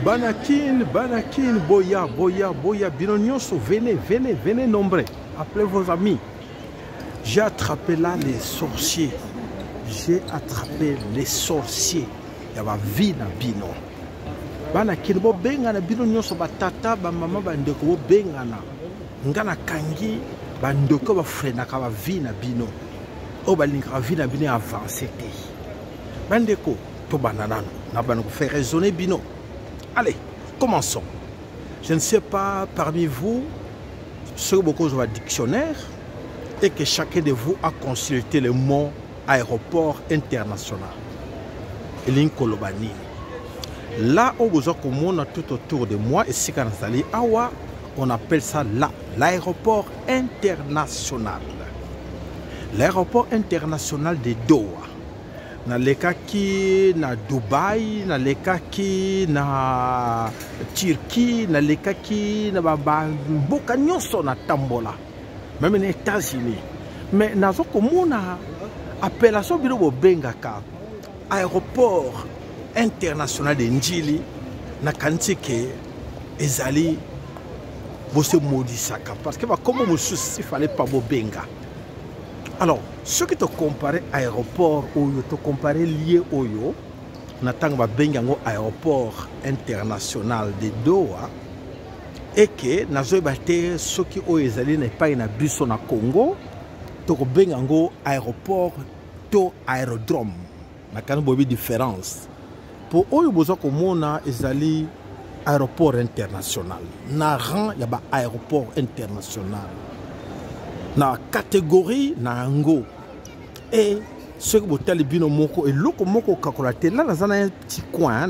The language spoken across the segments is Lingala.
Banakin, Boya, Binonioso, venez nombreux. Appelez vos amis. J'ai attrapé là les sorciers. J'ai attrapé les sorciers. Il y a ma vie na bino. Banakin, bo benga na binonioso, batata, ba maman, ba ndeko, bo benga na. Ngana kangi, ba ndeko, ba frena, ka ba vie na bino. O ba linka vie na bino avancé. Bandeko, to bananano, na banako fait raisonner bino. Allez, commençons. Je ne sais pas parmi vous ceux qui ont un dictionnaire et que chacun de vous a consulté le mot aéroport international. Là où vous avez tout autour de moi, et si on appelle ça l'aéroport international. L'aéroport international de Doha. Na lekaki na Dubaï, na lekaki na Turquie, na lekaki na mboka nyonso na tambola, même les États-Unis. Mais nazo komona appellation bino bo bengaka aéroport international de Njili na kantike ezali bose modisaka parce que comme il fallait pas bo benga. Alors, ceux qui te comparent aéroport Oyo, te comparent lié Oyo, n'attendent pas bengango aéroport international de Doha, et que nazo bate ceux qui ont ezali n'est pas na biso na Congo, te bengango aéroport to aérodrome. Na kana bobi différence. Pour Oyo bozo komona ezali aéroport international. Na rang ya ba aéroport international. Na catégorie na ango et ce que vous avez bino moko et loko moko kakolaté là dans un petit coin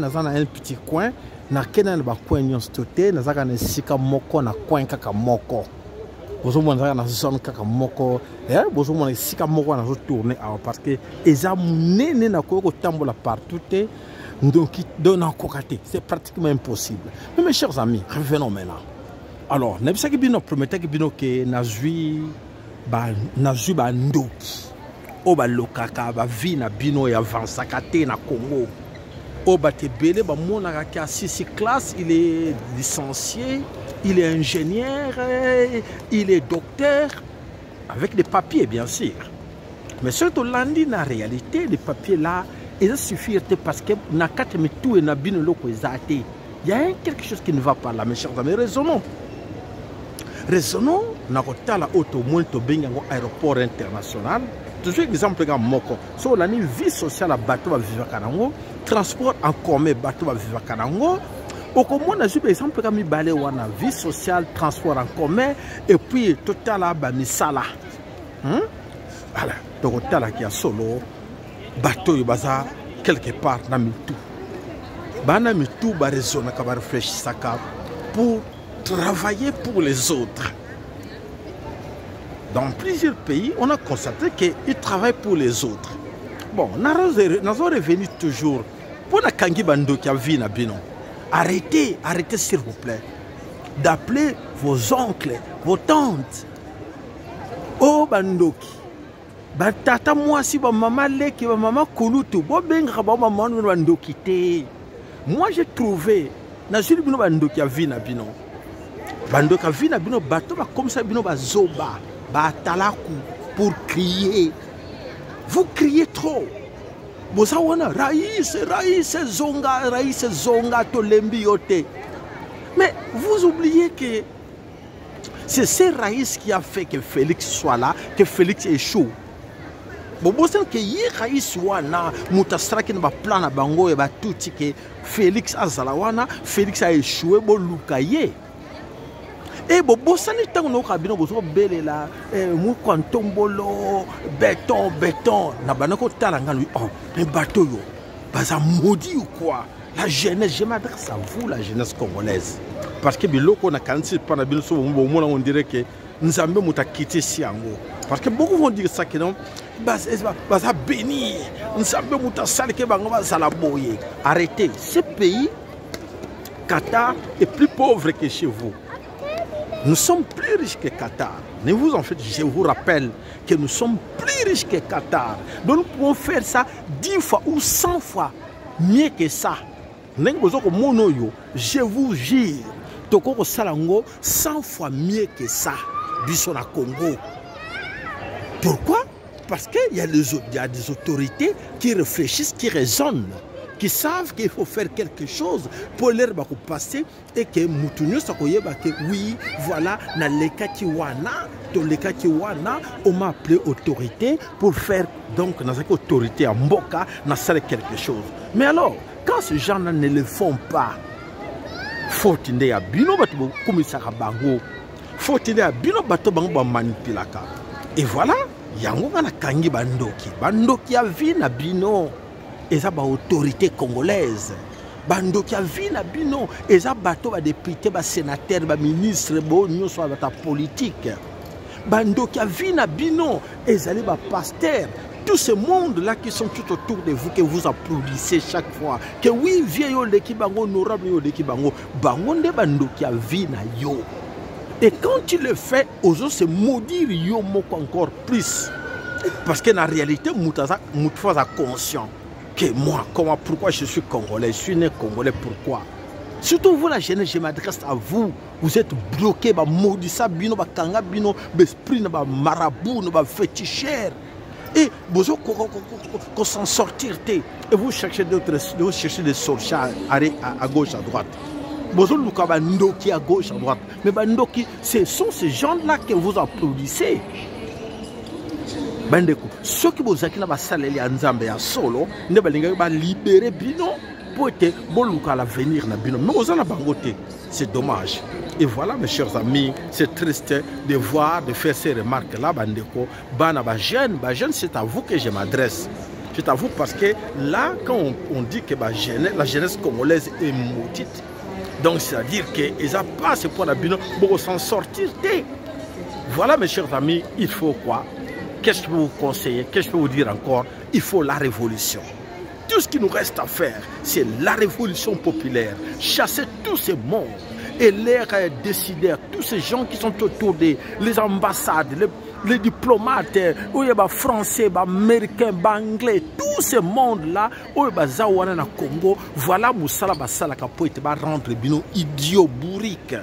na kenan ba coin nyonstoté na zaka na sika moko na coin kaka moko bozo mona na zone kaka moko bozo mona sika moko na zo tourner parce que eza munene na ko tambola partout donc donne encore côté c'est pratiquement impossible. Mais mes chers amis, revenons maintenant. Alors nebisa ki bino promettait que bino ke nazui ba ndoki o ba lokaka ba vi na bino ya avansaka te na Congo o ba te belé ba monaka ki a 6 classes, il est licencié, il est ingénieur, il est docteur avec des papiers bien sûr, mais surtout lundi na réalité les papiers là ils suffisent parce que na kate mitou et na bino loko ezate. Il y a quelque chose qui ne va pas là mes chers amis. Raisonnons, na kotala auto moins to bengango aéroport international. Toujours exemple ga moko. So la ni vie sociale à bateau va vivre kanango, transport en commun bateau va vivre kanango. Au comment na juste exemple ga mi balé wana vie sociale, transport en commun et puis total ba misala. Voilà, donc tala ki a solo bateau yo baza quelque part na mitou. Bana mitou ba raisonner ka ba réfléchir saka pour travailler pour les autres. Dans plusieurs pays, on a constaté qu'ils travaillent pour les autres. Bon, nous sommes revenus toujours pour la Kangi Bando qui a vu na bino. Arrêtez s'il vous plaît, d'appeler vos oncles, vos tantes. Oh Bandoki, batata moi si ba maman leki ba maman kulutu, bo benga ba maman Bandoki te. Moi j'ai trouvé na juli bino Bandoki a vu na bino. Bandoki a vu na bino bateau comme ça bino ba zoba. Batalaku pour crier. Vous criez trop. Bosawana Raïs Zonga Tolembi yote. Mais vous oubliez que c'est ce Raïs qui a fait que Félix soit là, que Félix échoue. Bobosan que yi Raïs wana mutastra ki na plan na bango e ba tuti que Félix azalawana, Félix a échoué bo lukaye. Et bobo sani tango no kabino bozo belela mu kwantombolo béton na banako talanga lui oh mais bateau yo baza maudit ou quoi. La jeunesse, je m'adresse à vous la jeunesse congolaise parce que biloko na kansi pana biso on dirait que nzambe muta quitté siango parce que beaucoup vont dire ça que non baza béni nzambe muta sali ke bango bazala boye. Arrêtez, ce pays Qatar est plus pauvre que chez vous. Nous sommes plus riches que Qatar. Ne vous en faites, je vous rappelle que nous sommes plus riches que Qatar. Donc nous pouvons faire ça 10 fois ou 100 fois mieux que ça. Je vous jure, Tokoko Salango 100 fois mieux que ça, biso na Congo. Pourquoi? Parce qu'il y a des autorités qui réfléchissent, qui raisonnent, qui savent qu'il faut faire quelque chose pour leur passer et que Moutounio Sakoyeba que oui, voilà, na leka kiwana, to leka kiwana, on m'a appelé autorité pour faire donc dans cette autorité à Mboka, na salle quelque chose. Mais alors, quand ces gens-là ne le font pas, faut qu'il y ait bino bato komisaka bango, faut qu'il y ait bino bato bango ba manipulaka. Et voilà, yango na kangi bandoki a vi na bino. Eza ba autorité congolaise. Bandoki a vi na bino. Eza bato ba député, ba sénateur, ba ministre, bo nyonso ba politique. Bandoki a vi na bino. Ezali ba pasteur. Tout ce monde-là qui sont tout autour de vous, que vous applaudissez chaque fois. Que oui, vieillot de Kibango, honorable yo de Kibango. Bango de bandoki a vi na yo. Et quand tu le fais, aux autres, c'est maudire yo moko encore plus. Parce que en réalité, Moutfaza conscient. Que moi, pourquoi je suis congolais, je suis né congolais, pourquoi? Surtout vous la jeunesse, je m'adresse à vous. Vous êtes bloqués, maudissa bino, kanga bino, esprit, marabout, féticheur. Et vous qu'on s'en sortir, et vous cherchez des sorciers à gauche, à droite. Vous avez bandoki à gauche, à droite. Mais bandoki, ce sont ces gens-là que vous applaudissez. Bandeko, ceux qui vous acquis dans la salle de Nzambe à solo, ne va libérer bino pour être bon à l'avenir na bino. Mais vous en avez c'est dommage. Et voilà mes chers amis, c'est triste de voir, de faire ces remarques là, bandeko. Bana ba jeune, c'est à vous que je m'adresse. C'est à vous parce que là, quand on dit que la jeunesse congolaise est maudite, donc c'est-à-dire qu'ils n'ont pas ce point d'abino pour s'en sortir. Voilà mes chers amis, il faut quoi? Qu'est-ce que je peux vous conseiller? Qu'est-ce que je peux vous dire encore? Il faut la révolution. Tout ce qui nous reste à faire, c'est la révolution populaire. Chasser tous ces mondes et les décideurs, tous ces gens qui sont autour des ambassades, les diplomates, les français, les américains, les anglais, tous ces mondes-là, les Congo, voilà Moussala Bassala Kapoïte va rendre bino idiot bourrique.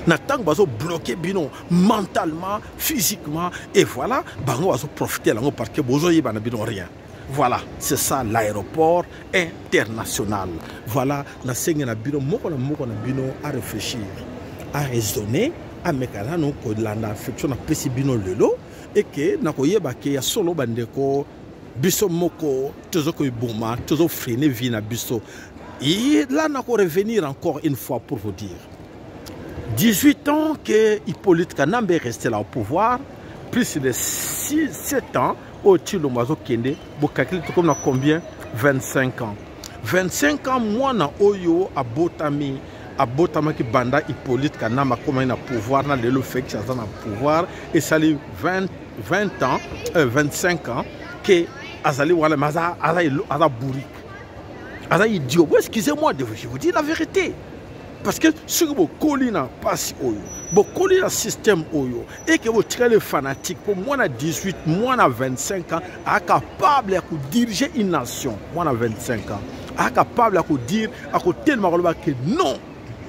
Natang bazo bloqué bino mentalement, physiquement, et voilà, bango bazo profiter lango parce que bozo yibana bino rien. Voilà, c'est ça l'aéroport international. Voilà, la seigneur bino moko na bino à réfléchir, à raisonner, à mekana no ko landa affection na pesi bino lelo et que na ko yeba ke ya solo bandeko biso moko tozo ko iboma, tozo freiner vie na biso. Et là na ko revenir encore une fois pour vous dire 18 ans que Hippolyte Kanambe est resté là au pouvoir, plus de 7 ans, au Tilomazo Kende, Bokakili, comme combien? 25 ans. 25 ans, moi, na Oyo, à Botami qui banda Hippolyte Kanambe, comme il a pouvoir, na le fait que ça a pouvoir, et ça lui 25 ans, que Azali Wala Maza, Aza Bourrique. Aza idiot. Excusez-moi, je vous dis la vérité. Parce que si vous collez dans passe oyo, vous collez dans système oyo, et que vous tirez les fanatiques, pour moi, à 18, moi, à 25 ans, est capable de diriger une nation, moi, à 25 ans, est capable de dire, tellement que non,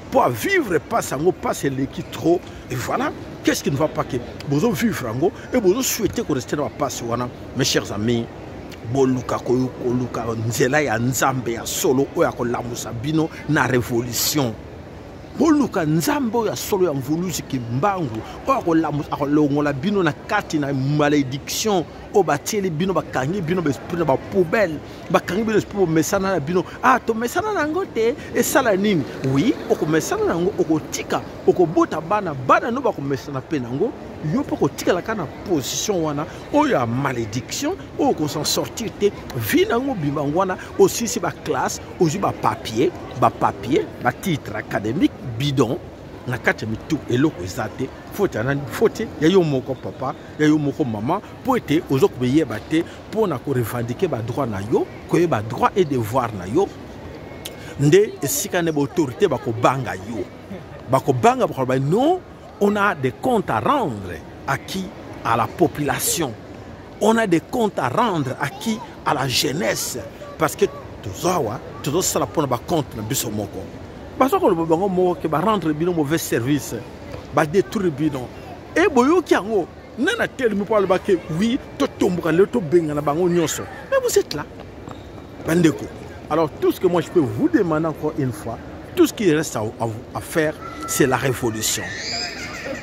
pour vivre, pas ça, pas l'équipe trop, et voilà, qu'est-ce qui ne va pas que vous vivre, et vous souhaitez que vous restez dans la passe, mes chers amis. Boluka koyuka nzela ya nzambe ya solo oya kolamusa bino na révolution. Boluka nzambe ya solo ya mvuluzi kimbangu oya kolamusa akolongola bino na kati na malédiction o batieli bino bakangi bino besprit na ba poubelle bakangi bino esprit mesana na bino to mesana nango te esala nini oui oko mesana nango okotika okobota bana no bakomesana pe nango yo poko tika la kana position wana oya malédiction o ko s'en sortir te vinango bimangwana aussi si ba classe aussi ba papier ba titre académique bidon na kati mitu eloko ezate faute ya yo moko papa ya yo moko mama pour être ozoko yeba te pour na ko revendiquer ba droit na yo ko ba droit et devoir na yo nde esika ne ba autorité ba ko banga yo ba ko banga ba non. On a des comptes à rendre à qui? À la population. On a des comptes à rendre à qui? À la jeunesse. Parce que tout ça pour na compte na biso moko parce que le bango moko ke ba rendre bino mauvais service ba détruire bino et boyoki yango nana tel mi parle ba ke oui to tomboka le to benga na bango nyonso mais vous êtes là bandeko. Alors tout ce que moi je peux vous demander encore une fois, tout ce qui reste à faire, c'est la révolution.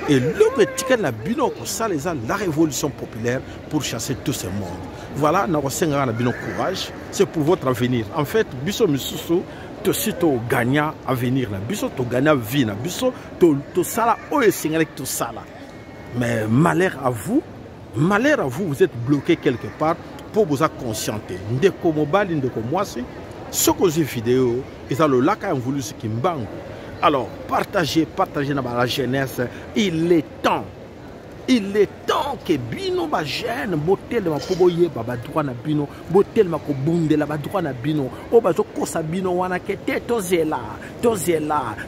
Et l'objectif de la bino ça les la révolution populaire pour chasser tout ce monde. Voilà, nous avons bino courage, c'est pour votre avenir. En fait, biso misusu to sito gagnant avenir la biso to gagnant vie na biso to sala o esingale to sala. Mais malheur à vous, vous êtes bloqué quelque part pour vous conscienter. Ndeko mobali ndeko mwasi, ce que j'ai vidéo, et ça le lac a voulu ce qui m'bangue. Alors, partagez dans la jeunesse. Il est temps que bino ba jeune botel ma poboye ba droit na bino botel ma ko bundela ba droit na bino o ba zo kosa bino wana ke te tozela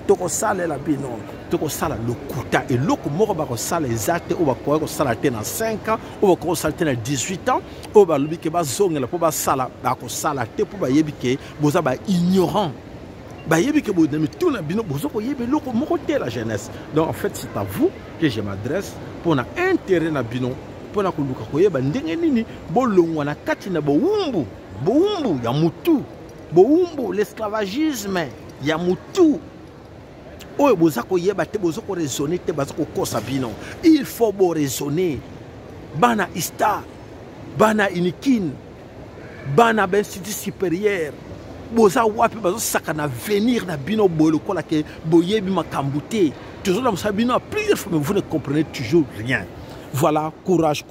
to ko sala la bino to ko sala lokuta et loko moko ba ko sala exact o ba ko sala te na 5 ans o ba ko sala te na 18 ans o ba lubi ke ba zongela po ba sala ba ko sala te po ba yebi ke boza ba ignorant ba yebi ke bo na tout na bino bozo ko yebi loko moko te la jeunesse. Donc en fait c'est à vous que je m'adresse pour na intérêt na bino pour na kuluka koyeba ndenge nini bolongwa na kati na boumbu ya mutu boumbu l'esclavagisme ya mutu oyo boza koyeba te boza ko raisonner te baza ko kosa bino. Il faut bo raisonner bana ista bana inikin bana ben institut supérieur boza wapi bazo saka na venir na bino boloko la ke boyebi makambute toujours dans sa bino plusieurs fois mais vous ne comprenez toujours rien. Voilà, courage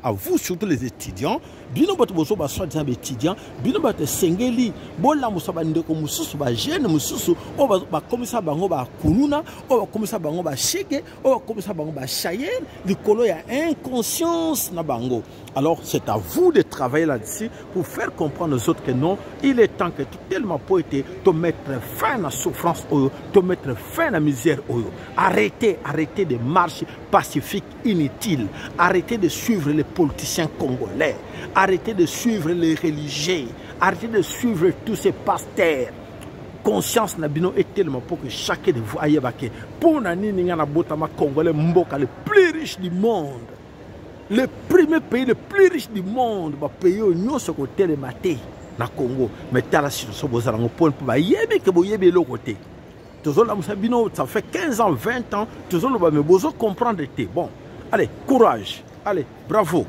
à vous, surtout les étudiants. Bino bato bozo ba soit disant étudiants, bino bato sengeli, bola musaba ndeko mususu ba jeune mususu, o ba komisa bango ba kununa, o ba komisa bango ba shege, o ba komisa bango ba chayer, likolo ya inconscience na bango. Alors c'est à vous de travailler là-dessus pour faire comprendre aux autres que non, il est temps que tellement poété te mettre fin à la souffrance, te mettre fin à la misère. Arrêtez des marches pacifiques inutiles. Arrêtez de suivre les politiciens congolais. Arrêtez de suivre les religieux. Arrêtez de suivre tous ces pasteurs. Conscience na bino est tellement pour que chacun de vous aille baquer. Pour nani ninga na botama congolais mboka le plus riche du monde. Le premier pays le plus riche du monde, bah pays où nous sommes côté le maté na Congo. Mais t'as la situation bozala ngopon pour ba yebe que bo yebe l'autre côté. Toujours là musabino ça fait 15 ans 20 ans toujours le ba me bozo comprendre te. Bon, allez courage, allez bravo.